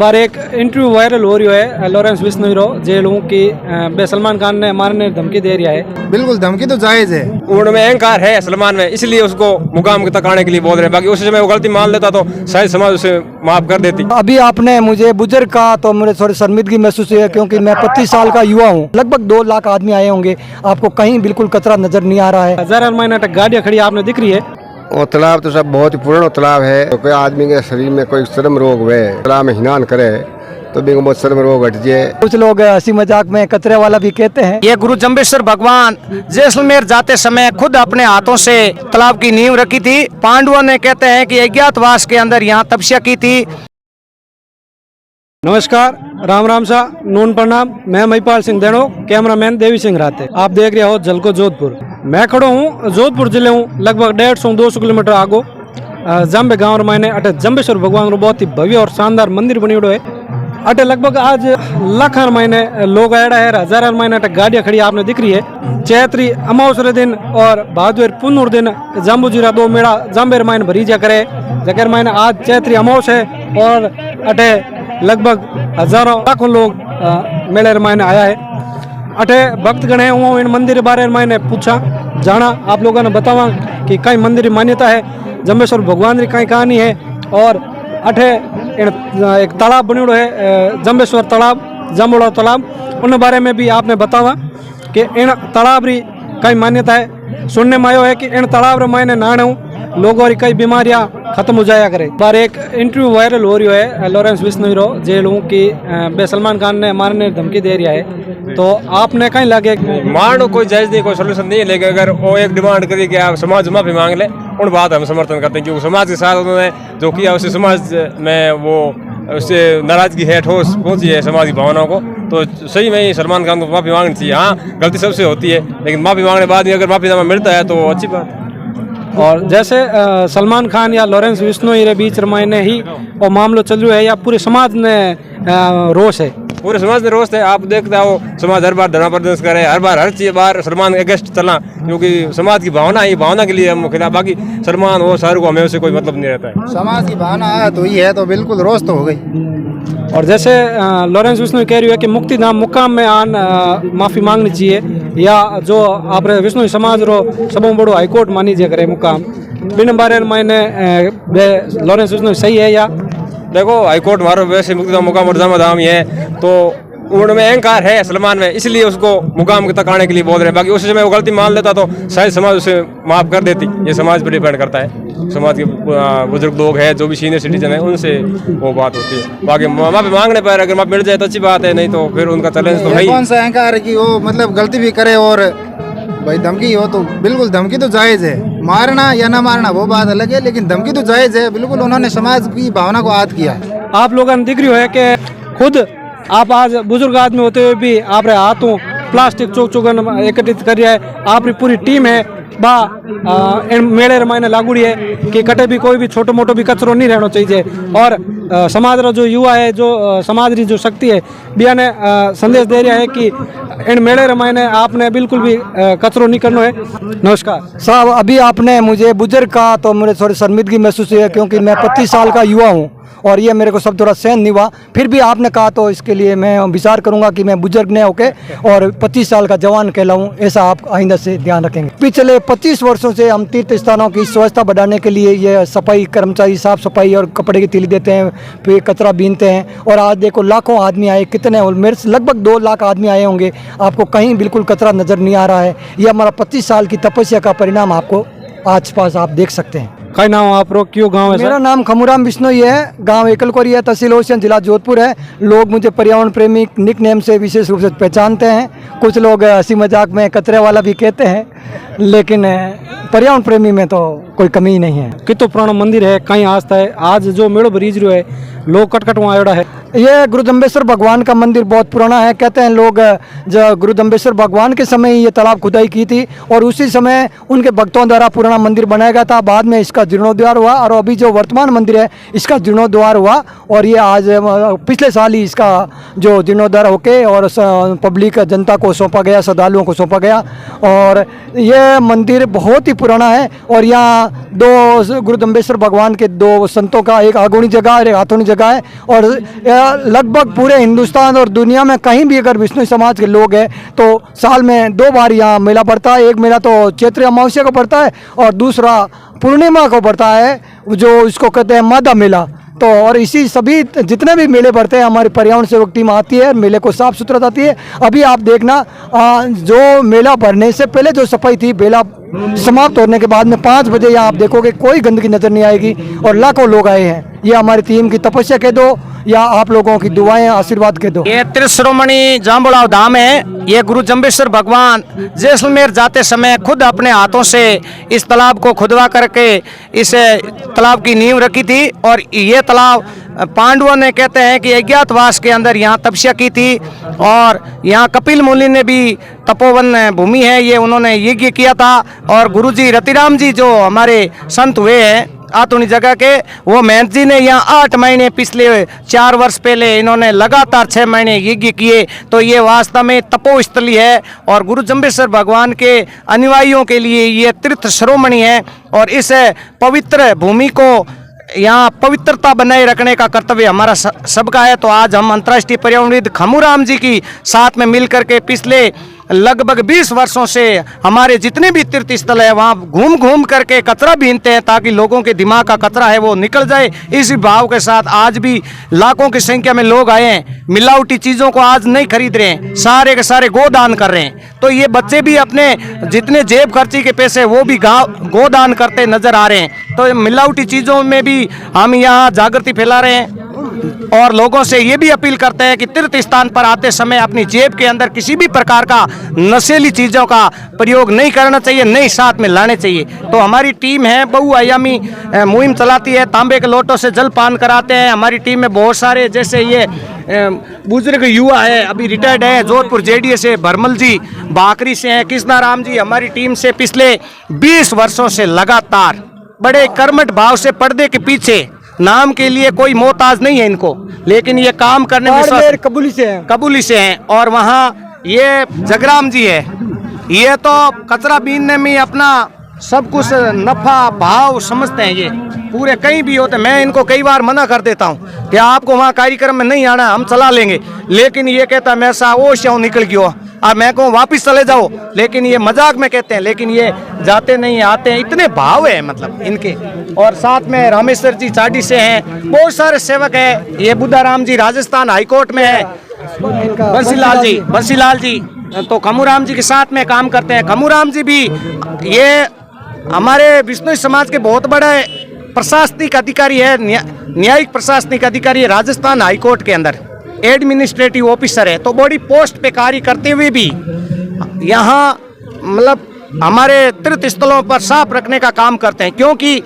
बार एक interview viral हो रही है लॉरेंस बिश्नोई रो जेल हूँ कि बे सलमान खान ने मारने की धमकी दे रहा है। बिल्कुल धमकी तो जायज है। उनमें अहंकार है सलमान में, इसलिए उसको मुकाम तक आने के लिए बोल रहे हैं। बाकी उस समय वो गलती मान लेता तो शायद समाज उसे माफ कर देती। अभी आपने मुझे बुजुर्ग कहा तो मुझे थोड़ी शर्मिंदगी महसूस हुई है, क्योंकि मैं 25 साल का युवा हूँ। लगभग 2 लाख आदमी आए होंगे, आपको कहीं बिल्कुल कचरा नजर नहीं आ रहा है। हजारों महीना तक गाड़ियाँ खड़ी आपने दिख रही है। वो तालाब तो सब बहुत ही पुराना तालाब है। तो कोई आदमी के शरीर में कोई श्रम रोग हुए, तालाब में स्नान करे तो भी बहुत श्रम रोग हट जाए। कुछ लोग हंसी मजाक में कचरे वाला भी कहते हैं। ये गुरु जम्बेश्वर भगवान जैसलमेर जाते समय खुद अपने हाथों से तालाब की नींव रखी थी। पांडवों ने कहते हैं कि अज्ञातवास के अंदर यहाँ तपस्या की थी। नमस्कार, राम राम सा, नून प्रणाम। मैं महिपाल सिंह देणो, कैमरामैन देवी सिंह राते। आप देख रहे हो जलको जोधपुर। मैं खड़ो हूँ जोधपुर जिले हूँ लगभग 150-200 किलोमीटर आगो जम्बे गाँव मैंने अटे जम्बेश्वर भगवान बहुत ही भव्य और शानदार मंदिर बनी है। अटे लगभग आज लाखान महीने लोग आया है, हजारान महीने अटे गाड़ियाँ खड़ी आपने दिख रही है। चैत्री अमावस्या दिन और भादवेर पुनर दिन जाम्बूजीरा 2 मेड़ा जाम्बेर मायने भरी जा करे। जकर मायने आज चैत्री अमावस्या है और अटे लगभग हजारों लाखों लोग मेले मायने आया है। अटे भक्तगण है, वो इन मंदिर के बारे में मैंने पूछा जाना, आप लोगों ने बतावा कि कई मंदिर की मान्यता है, जम्बेश्वर भगवान की कई कहानी है। और अठे एक तालाब बनो है जम्बेश्वर तालाब, जाम्बोड़ा तालाब, उन बारे में भी आपने बतावा कि इन तालाब री कई मान्यता है। सुनने में आयो है कि इन तालाब रे मायने नहाणु लोगों की कई बीमारियां खत्म हो जाया करे। बार एक इंटरव्यू वायरल हो रही है लॉरेंस बिश्नोई रो जेल हूँ कि बे सलमान खान ने मारने की धमकी दे रहा है, तो आपने कहीं लगे मारनो कोई जायज नहीं, कोई सोल्यूशन नहीं है। लेकिन अगर वो एक डिमांड करी कि आप समाज माफी मांग ले, उन बात हम समर्थन करते हैं, क्योंकि समाज के साथ उन्होंने जो किया उससे समाज में वो उससे नाराजगी है, ठोस पहुंची है समाज की भावनाओं को। तो सही में ही सलमान खान को माफी मांगनी चाहिए। हाँ, गलती सबसे होती है, लेकिन माफी मांगने बाद ही अगर माफीनामा मिलता है तो अच्छी बात। और जैसे सलमान खान या लॉरेंस बिश्नोई के बीच रमायने ही और मामलो चल रहा है या पूरे समाज में रोष है? पूरे समाज में रोष है। आप देखते हो समाज हर बार धरना प्रदर्शन करे, हर चीज बार सलमान अगेंस्ट चला, क्योंकि समाज की भावना है, भावना के लिए हम खिलाफ। बाकी सलमान हो शाहरुख को हमें उससे कोई मतलब नहीं रहता है। समाज की भावना है तो ये है तो बिल्कुल रोज तो हो गई। और जैसे लॉरेंस बिश्नोई कह रही है कि मुक्तिधाम मुकाम में आन माफी मांगनी चाहिए, या जो आप विष्णु समाज रो सबों बड़ो हाईकोर्ट मानी जे करे मुकाम, बिन बारे मैंने लॉरेंस बिश्नोई सही है या? देखो, हाईकोर्ट मारो वैसे मुक्तिधाम मुकाम और जामाधाम ही है, तो उनमें अहंकार है सलमान में, इसलिए उसको मुकाम तक आने के लिए बोल रहे हैं। बाकी उस समय वो गलती मान लेता तो शायद समाज उसे माफ कर देती। ये समाज पर डिपेंड करता है, समाज के बुजुर्ग लोग हैं, जो भी सीनियर सिटीजन है, उनसे वो बात होती है। बाकी माफी मांगने पर अगर माफी मिल जाए तो अच्छी बात है, नहीं तो फिर उनका चैलेंज तो है। कौन सा अहंकार है कि वो मतलब गलती भी करे और भाई धमकी हो, तो बिल्कुल धमकी तो जायज है। मारना या ना मारना वो बात अलग है, लेकिन धमकी तो जायज है। बिल्कुल उन्होंने समाज की भावना को आहत किया है। आप लोगों ने दिख रही है कि खुद आप आज बुजुर्ग आदमी होते हुए भी आप रे हाथों प्लास्टिक चौक एकत्रित कर रहा है। आपकी पूरी टीम है बा मेले रमायने लागूड़ी है कि कटे भी कोई भी छोटो मोटो भी कचरो नहीं रहना चाहिए। और समाज रा जो युवा है, जो समाज री जो शक्ति है, बिया ने संदेश दे रहा है कि इन मेले रमायने आपने बिल्कुल भी कचरो नहीं करना है। नमस्कार साहब, अभी आपने मुझे बुजुर्ग कहा तो मुझे थोड़ी शर्मिंदगी महसूस हुई है, क्योंकि मैं 25 साल का युवा हूँ और ये मेरे को सब थोड़ा सहन नहीं हुआ। फिर भी आपने कहा तो इसके लिए मैं विचार करूंगा कि मैं बुजुर्ग न होके और 25 साल का जवान कहलाऊं, ऐसा आप आइंदा से ध्यान रखेंगे। पिछले 25 वर्षों से हम तीर्थ स्थानों की स्वच्छता बढ़ाने के लिए ये सफाई कर्मचारी साफ सफाई और कपड़े की थैली देते हैं, फिर कचरा बीनते हैं। और आज देखो लाखों आदमी आए, कितने मेरे से लगभग 2 लाख आदमी आए होंगे, आपको कहीं बिल्कुल कचरा नज़र नहीं आ रहा है। ये हमारा 25 साल की तपस्या का परिणाम आपको आज पास आप देख सकते हैं। कई नाम आप रो क्यों गाँव है? मेरा नाम खमुराम बिश्नोई है, गांव एकलकोरी है, तहसील ओसियन, जिला जोधपुर है। लोग मुझे पर्यावरण प्रेमी निक नेम से विशेष रूप से पहचानते हैं। कुछ लोग हंसी मजाक में कचरे वाला भी कहते हैं, लेकिन पर्यावरण प्रेमी में तो कोई कमी ही नहीं है। कितो पुराना मंदिर है, कहीं आस्था है। आज जो मेड़ो ब्रिज रो है, लोग कटकट वहाँ आयोड़ा है। ये गुरु जम्बेश्वर भगवान का मंदिर बहुत पुराना है। कहते हैं लोग जो गुरु जम्बेश्वर भगवान के समय ही ये तालाब खुदाई की थी और उसी समय उनके भक्तों द्वारा पुराना मंदिर बनाया गया था। बाद में इसका जीर्णोद्धार हुआ और अभी जो वर्तमान मंदिर है इसका जीर्णोद्धार हुआ और ये आज पिछले साल ही इसका जो जीर्णोद्धार होके और पब्लिक जनता को सौंपा गया, श्रद्धालुओं को सौंपा गया। और ये मंदिर बहुत ही पुराना है और यहाँ 2 गुरु जम्बेश्वर भगवान के 2 संतों का एक आगोनी जगह और एक हाथोनी जगह है। और लगभग पूरे हिंदुस्तान और दुनिया में कहीं भी अगर विष्णु समाज के लोग हैं तो साल में 2 बार यहाँ मेला पड़ता है। एक मेला तो चैत्र अमावस्या को पड़ता है और दूसरा पूर्णिमा को पड़ता है, जो इसको कहते हैं मादा मेला। तो और इसी सभी जितने भी मेले पड़ते हैं हमारी पर्यावरण सेवक टीम आती है, मेले को साफ सुथरा करती है। अभी आप देखना जो मेला भरने से पहले जो सफाई थी, मेला समाप्त होने के बाद में 5 बजे यहाँ आप देखोगे कोई गंदगी नजर नहीं आएगी और लाखों लोग आए हैं। ये हमारी टीम की तपस्या कह दो या आप लोगों की दुआएं आशीर्वाद कह दो। ये त्रिशिरोमणि जांबुड़ाव धाम है। ये गुरु जम्बेश्वर भगवान जैसलमेर जाते समय खुद अपने हाथों से इस तालाब को खुदवा करके इस तालाब की नींव रखी थी। और ये तालाब पांडवों ने कहते हैं कि अज्ञातवास के अंदर यहाँ तपस्या की थी और यहाँ कपिल मुनि ने भी तपोवन भूमि है, ये उन्होंने यज्ञ किया था। और गुरुजी रतिराम जी जो हमारे संत हुए हैं आतुनी जगह के, वो महंत जी ने यहाँ 8 महीने पिछले 4 वर्ष पहले इन्होंने लगातार 6 महीने यज्ञ किए। तो ये वास्तव में तपोस्थली है और गुरु जम्बेश्वर भगवान के अनुयायियों के लिए ये तीर्थ शिरोमणि है। और इस पवित्र भूमि को यहाँ पवित्रता बनाए रखने का कर्तव्य हमारा सबका है। तो आज हम अंतर्राष्ट्रीय पर्यावरणविद खमूराम जी की साथ में मिलकर के पिछले लगभग 20 वर्षों से हमारे जितने भी तीर्थ स्थल है वहाँ घूम घूम करके कचरा बीनते हैं ताकि लोगों के दिमाग का कचरा है वो निकल जाए। इसी भाव के साथ आज भी लाखों की संख्या में लोग आए हैं। मिलावटी चीज़ों को आज नहीं खरीद रहे हैं, सारे के सारे गोदान कर रहे हैं। तो ये बच्चे भी अपने जितने जेब खर्ची के पैसे वो भी गोदान करते नजर आ रहे हैं। तो मिलावटी चीज़ों में भी हम यहाँ जागृति फैला रहे हैं और लोगों से ये भी अपील करते हैं कि तीर्थ स्थान पर आते समय अपनी जेब के अंदर किसी भी प्रकार का नशीली चीज़ों का प्रयोग नहीं करना चाहिए, नहीं साथ में लाने चाहिए। तो हमारी टीम है बहुआयामी मुहिम चलाती है, तांबे के लोटों से जल पान कराते हैं। हमारी टीम में बहुत सारे जैसे ये बुजुर्ग युवा है, अभी रिटायर्ड है, जोधपुर जेडीएस से भरमल जी बाकरी से हैं, कृष्णाराम जी हमारी टीम से पिछले 20 वर्षों से लगातार बड़े कर्मठ भाव से पर्दे के पीछे, नाम के लिए कोई मोहताज नहीं है इनको, लेकिन ये काम करने में कबूली से हैं। और वहाँ ये जगराम जी है, ये तो कचरा बीनने में अपना सब कुछ नफा भाव समझते हैं। ये पूरे कहीं भी होते, मैं इनको कई बार मना कर देता हूँ कि आपको वहाँ कार्यक्रम में नहीं आना, हम चला लेंगे, लेकिन ये कहता मैं सा वो शव निकल गया, अब मैं कहूँ वापस चले जाओ, लेकिन ये मजाक में कहते हैं, लेकिन ये जाते नहीं आते हैं। इतने भाव है मतलब इनके। और साथ में रामेश्वर जी चाटी से हैं, बहुत सारे सेवक हैं। ये बुद्धाराम जी राजस्थान हाईकोर्ट में है, बंसीलाल जी तो खमूराम जी के साथ में काम करते हैं। खमूराम जी भी ये हमारे विष्णु समाज के बहुत बड़े प्रशासनिक अधिकारी है, न्यायिक प्रशासनिक अधिकारी है राजस्थान हाईकोर्ट के अंदर, एडमिनिस्ट्रेटिव ऑफिसर है। तो बड़ी पोस्ट पे कार्य करते हुए भी यहाँ मतलब हमारे तीर्थ स्थलों पर साफ रखने का काम करते हैं। क्योंकि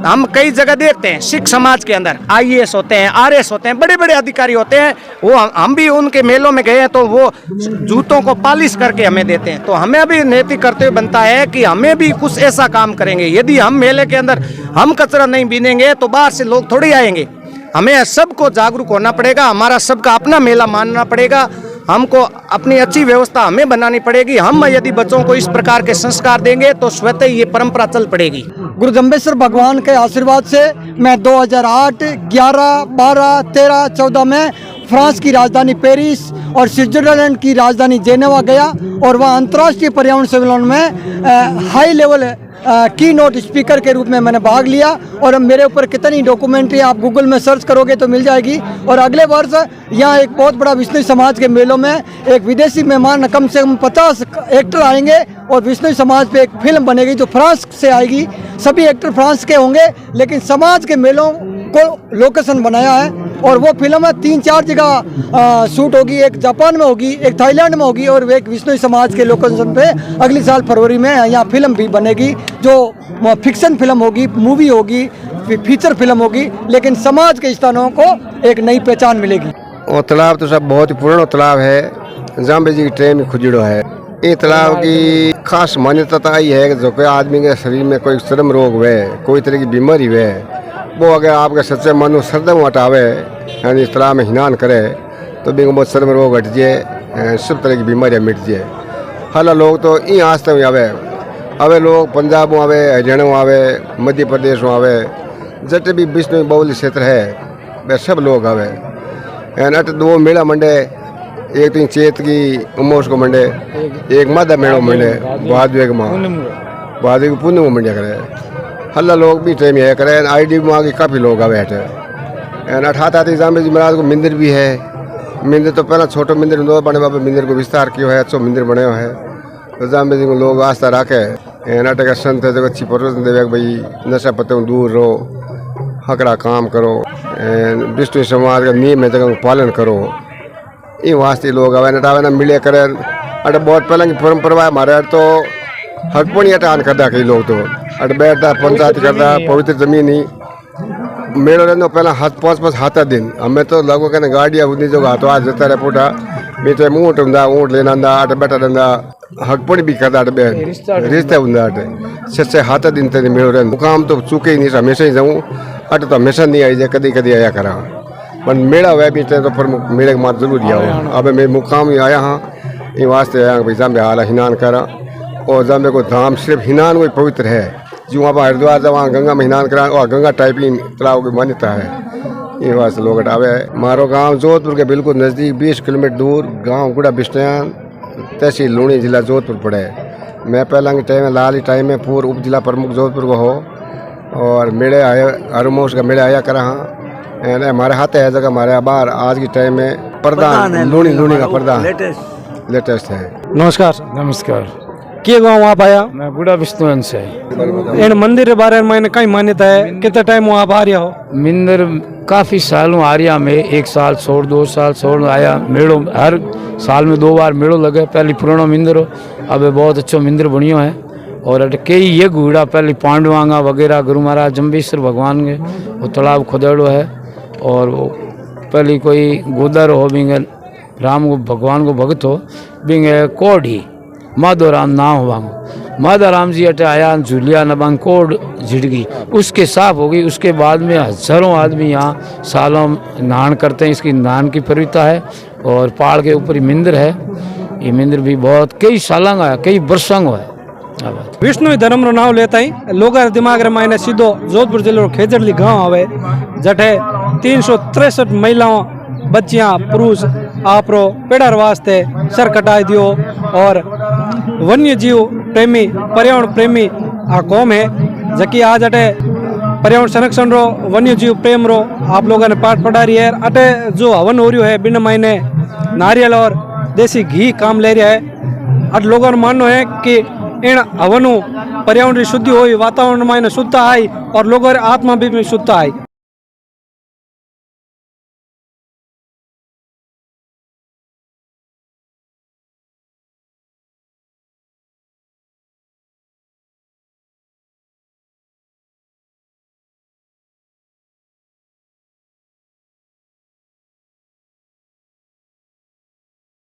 हम कई जगह देखते हैं सिख समाज के अंदर IAS होते हैं, RS होते हैं, बड़े बड़े अधिकारी होते हैं, वो हम भी उनके मेलों में गए हैं तो वो जूतों को पॉलिश करके हमें देते हैं। तो हमें भी नैतिक कर्तव्य बनता है कि हमें भी कुछ ऐसा काम करेंगे। यदि हम मेले के अंदर हम कचरा नहीं बीनेंगे तो बाहर से लोग थोड़ी आएंगे। हमें सबको जागरूक होना पड़ेगा, हमारा सबका अपना मेला मानना पड़ेगा, हमको अपनी अच्छी व्यवस्था हमें बनानी पड़ेगी। हम यदि बच्चों को इस प्रकार के संस्कार देंगे तो स्वतः ये परंपरा चल पड़ेगी। गुरु जम्बेश्वर भगवान के आशीर्वाद से मैं 2008, 11, 12, 13, 14 में फ्रांस की राजधानी पेरिस और स्विट्जरलैंड की राजधानी जेनेवा गया और वहाँ अंतर्राष्ट्रीय पर्यावरण सम्मेलन में हाई लेवल की नोट स्पीकर के रूप में मैंने भाग लिया। और मेरे ऊपर कितनी डॉक्यूमेंट्री आप गूगल में सर्च करोगे तो मिल जाएगी। और अगले वर्ष यहाँ एक बहुत बड़ा विष्णु समाज के मेलों में एक विदेशी मेहमान कम से कम 50 एक्टर आएंगे और विष्णु समाज पे एक फिल्म बनेगी जो फ्रांस से आएगी। सभी एक्टर फ्रांस के होंगे, लेकिन समाज के मेलों को लोकेशन बनाया है और वो फिल्म 3-4 जगह शूट होगी। एक जापान में होगी, एक थाईलैंड में होगी और एक विष्णु समाज के लोकेशन पे अगली साल फरवरी में यहाँ फिल्म भी बनेगी जो फिक्शन फिल्म होगी, मूवी होगी, फीचर फिल्म होगी, लेकिन समाज के स्थानों को एक नई पहचान मिलेगी। वो तालाब तो सब बहुत ही पुराना तालाब है, जाम्बे जी की ट्रेन में खुजड़ो है। ये तालाब की खास मान्यता ये है कि जो कोई आदमी के शरीर में कोई चर्म रोग हुए, कोई तरह की बीमारी हुए, वो अगर आपके सच्चे मन में श्रद्धा हटावे यानी इस तालाब में स्नान करे तो भी बहुत चर्म रोग हट जाए, सब तरह की बीमारियाँ मिट जाए। हालांकि लोग तो इन आस्ते में आवे लोग पंजाब में आवे, हरियाणा में आवे, मध्य प्रदेश में आवे, जटे भी विष्णु बहुल क्षेत्र है वे सब लोग आवे। एन अट दो मेला मंडे, एक तो चेत की उमोश को मंडे, एक मादा मेड़ो मंडे भादवे के माँ भादवे की पुण्य को मंडिया करे। हल्ला लोग भी टाइम है करे, आईडी माँ की काफ़ी लोग आवे हटे। एन 88 जामे जी महाराज को मंदिर भी है। मंदिर तो पहला छोटो मंदिर दो बने बाबा मंदिर को विस्तार किया है, अच्छो मंदिर बने है। तो जामे जी को लोग आस्था रखे। एन अटे का संत है जो अच्छी प्रवचन देवे भाई नशा पत्ते दूर रहो, हकड़ा काम करो, विष्णु समाज का नियम है जगह पालन करो। ये वास्ते लोग आवे नटावे ना मिले करे। अटे बहुत पहले की परंपरा है हमारे तो हकपणी अटान करता कई लोग तो अट बैठता पंचायत करता पवित्र जमीन ही मेड़ो रहने पहला हाथ पाँच हाथ दिन हमें तो लगभग कहने गाड़ियाँ उन्हीं जो हाथों हाथ जता रहे पोटा बीच में ऊँट होंदा ऊँट लेना अट बैठा रहंदा हकपणी भी करता अट बैठ रिश्ते होंदा अट छे हाथ दिन तेरे मेड़ो रहने मुकाम तो चुके ही नहीं हमेशा ही जाऊँ अट तो हमेशा नहीं आई जाए कदी कदी आया करा पर मेड़ा वह भी तो पर मेरे मात जरूरी आओ अब मैं मुकाम ही आया हाँ ये वास्ते आया भाई जाम्बे हाल हिनान करा और जाम्बे को धाम सिर्फ हिनान को पवित्र है जो वहाँ पर हरिद्वार जब वहाँ गंगा में हिनान करा और गंगा टाइप ही तालाब की मान्यता है। ये वास्ते लोग आवे। मारो गांव जोधपुर के बिल्कुल नज़दीक 20 किलोमीटर दूर गांव गुड़ा बिस्टयान तहसील लूणी जिला जोधपुर पड़े। मैं पहला के टाइम में लाल ही टाइम में पूर्व उप जिला प्रमुख जोधपुर को हो और मेले आए हरमोश का मेले आया करा हाँ हमारे हाथ है जगह हमारे बाहर आज के टाइम में प्रधान लूणी का प्रधान लेटेस्ट है। नमस्कार। नमस्कार। के गाँव आप आया? मैं गुड़ा बिस्तवन से। इन मंदिर के बारे में कई मान्यता है, कितने टाइम आप आ रहे हो? मंदिर काफ़ी सालों आर्या में 1 साल छोड़ 2 साल छोड़ आया मेड़ो हर साल में 2 बार मेड़ो लगे। पहले पुराना मंदिर हो अब बहुत अच्छो मंदिर बनियो है और कई ये गुड़ा पहले पांडवांगा वगैरह गुरु महाराज जम्बेश्वर भगवान के वो तालाब खुदेड़ो है और वो पहले कोई गोदर हो बिंगे राम को भगवान को भगत हो बिंगे कोड ही माधोराम नाम हुआ माधोराम जी अटे आया झूलिया नबांग कोड झिड़गी उसके साफ हो गई। उसके बाद में हजारों आदमी यहाँ सालों नहान करते हैं। इसकी नहान की पवित्रता है और पहाड़ के ऊपर ही मंदिर है। ये मंदिर भी बहुत कई सालों का है, कई वर्षों का है। विष्णु धर्म रो नाम लेता ही लोग दिमाग रे मायने सीधो जोधपुर जिले खेजड़ली गांव आवे जठे 363 महिलाओं बच्चियां पुरुष आपरो पेड़र वास्ते सर कटाई दियो और वन्य जीव प्रेमी पर्यावरण प्रेमी आ कौम है जबकि आज अटे पर्यावरण संरक्षण रो वन्य जीव प्रेम रो आप लोगों ने पाठ पढ़ा रही है। अटे जो हवन हो रही है बिना महीने नारियल और देसी घी काम ले रहा है। अट लोगों का मानना है कि इन हवनों पर्यावरण की शुद्धि हुई वातावरण में शुद्धता आई और लोगों आत्मा भी शुद्धता आई।